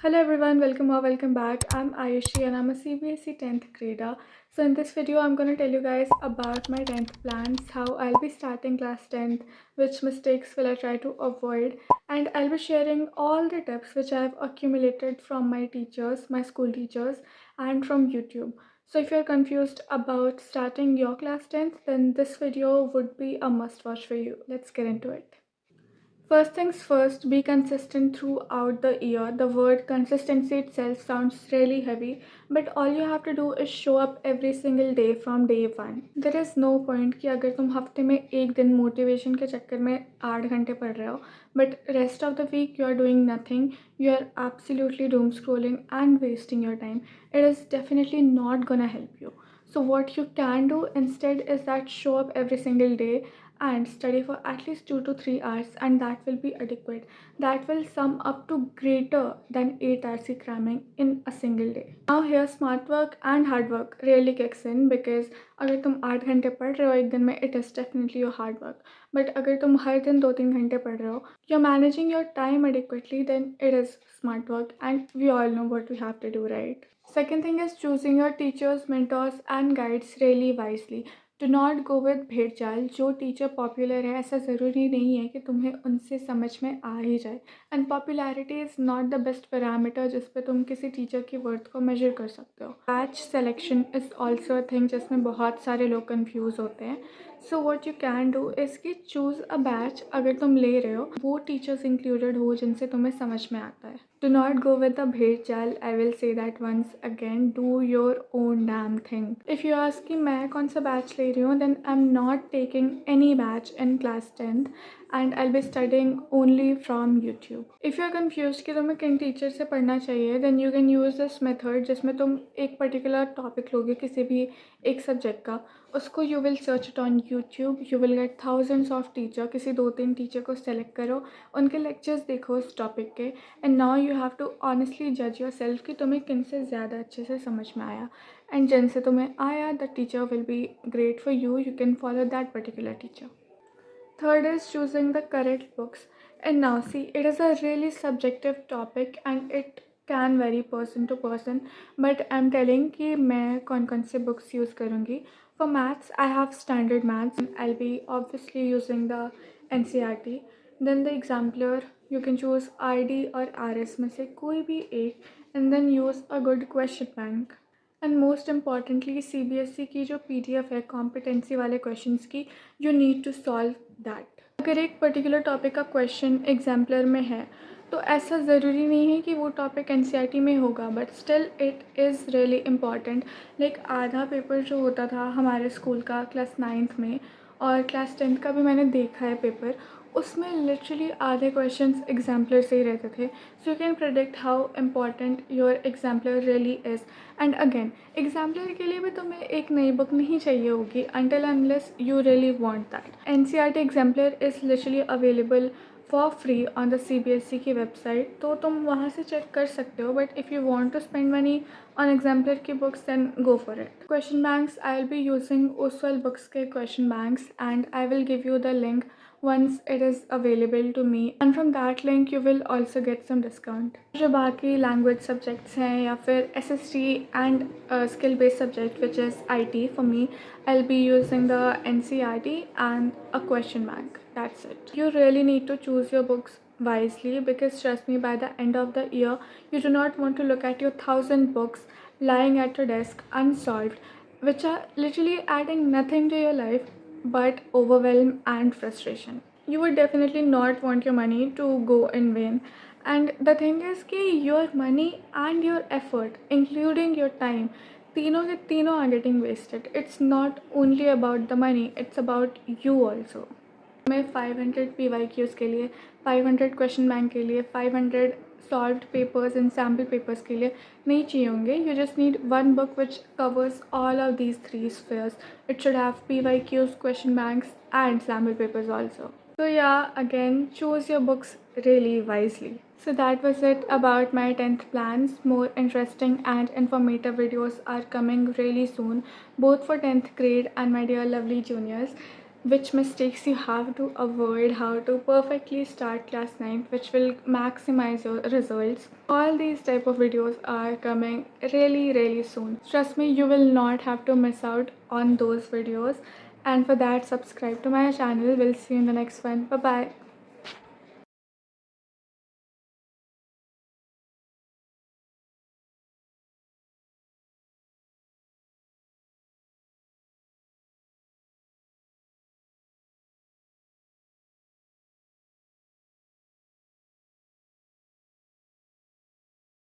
Hello everyone, welcome or welcome back. I'm Ayushi and I'm a CBSE 10th grader. So in this video, I'm going to tell you guys about my 10th plans, how I'll be starting class 10th, which mistakes will I try to avoid, and I'll be sharing all the tips which I've accumulated from my teachers, my school teachers, and from YouTube. So if you're confused about starting your class 10th, then this video would be a must watch for you. Let's get into it. First things first, be consistent throughout the year. The word consistency itself sounds really heavy, but all you have to do is show up every single day from day one. There is no point कि अगर तुम हफ्ते में एक दिन motivation के चक्कर में 8 घंटे पढ़ रहे हो but rest of the week you are doing nothing, you are absolutely doom scrolling and wasting your time. It is definitely not gonna help you. So what you can do instead is that show up every single day and study for at least 2 to 3 hours, and that will be adequate. That will sum up to greater than 8 hours cramming in a single day. Now here smart work and hard work really kicks in because अगर तुम 8 घंटे पढ़ रहे हो एक दिन में, it is definitely your hard work. But अगर तुम हर दिन 2-3 घंटे पढ़ रहे हो, you're managing your time adequately, then it is smart work, and we all know what we have to do, right? Second thing is choosing your teachers, mentors and guides really wisely. Do not go with भेड़ चाल. जो teacher popular है ऐसा ज़रूरी नहीं है कि तुम्हें उनसे समझ में आ ही जाए, and popularity is not the best parameter जिस पे तुम किसी टीचर की वर्थ को मेजर कर सकते हो. Batch selection is also a thing जिसमें बहुत सारे लोग कन्फ्यूज़ होते हैं. So what you can do is कि चूज़ अ बैच. अगर तुम ले रहे हो वो टीचर्स इंक्लूडेड हो जिनसे तुम्हें समझ में आता है. Do not go with the भेड़ चाल. I will say that once again, do your own damn thing. If you ask कि मैं कौन सा बैच ले रही हूँ, then I'm not taking any batch in class 10th and I'll be studying only from YouTube. If you're confused कि तुम्हें किन टीचर से पढ़ना चाहिए, then you can use this method जिसमें तुम एक particular topic लोगे किसी भी एक सब्जेक्ट का, उसको you will search it on YouTube, you will get thousands of teacher. किसी 2-3 टीचर को सेलेक्ट करो, उनके लेक्चर्स देखो उस टॉपिक के, and now you have to honestly judge yourself कि तुम्हें किन से ज़्यादा अच्छे से समझ में आया. एंड जिनसे तुम्हें आया, the teacher will be great for you. You can follow that particular teacher. Third is choosing the correct books. And now see, it is a really subjective topic and it can vary person to person. But I'm telling कि मैं कौन कौन से books use करूँगी. For maths, I have standard maths. I'll be obviously using the NCERT. Then the exemplar, you can choose RD or RS में से कोई भी एक, and then use a good question bank. And most importantly CBSE की जो PDF है competency वाले questions की, you need to solve that. अगर एक पर्टिकुलर टॉपिक का क्वेश्चन एग्जाम्पलर में है तो ऐसा ज़रूरी नहीं है कि वो टॉपिक NCERT में होगा, but still it is really important. Like आधा पेपर जो होता था हमारे स्कूल का क्लास 9th में और क्लास 10th का भी मैंने देखा है पेपर, उसमें लिटरली आधे क्वेश्चंस एग्जाम्पलर से ही रहते थे. So you can predict how important your exemplar really is. And again exemplar के लिए भी तुम्हें एक नई बुक नहीं चाहिए होगी until unless you really want that. NCERT exemplar is literally available for free on the CBSE की वेबसाइट, तो तुम वहाँ से चेक कर सकते हो. But if you want to spend money on exemplar की books then go for it. Question banks, I will be using Oswaal books के question banks and I will give you the link once it is available to me, and from that link you will also get some discount. जो बाकी language subjects हैं या फिर SST and skill based subject which is IT, for me I'll be using the NCERT and a question bank. That's it. You really need to choose your books wisely because trust me, by the end of the year you do not want to look at your 1,000 books lying at your desk unsolved which are literally adding nothing to your life but overwhelm and frustration. You would definitely not want your money to go in vain. And the thing is कि your money and your effort, including your time, तीनों के तीनों are getting wasted. It's not only about the money, it's about you also. मैं 500 PYQs के लिए, 500 question bank के लिए, 500 solved papers and sample papers के लिए नहीं चाहिए होंगे. You just need one book which covers all of these 3 spheres. It should have PYQs, question banks and sample papers also. So yeah, again, choose your books really wisely. So that was it about my 10th plans. More interesting and informative videos are coming really soon, both for 10th grade and my dear lovely juniors. which mistakes you have to avoid, how to perfectly start class 9th, which will maximize your results. All these type of videos are coming really soon. Trust me, you will not have to miss out on those videos. And for that, subscribe to my channel. We'll see you in the next one. Bye bye.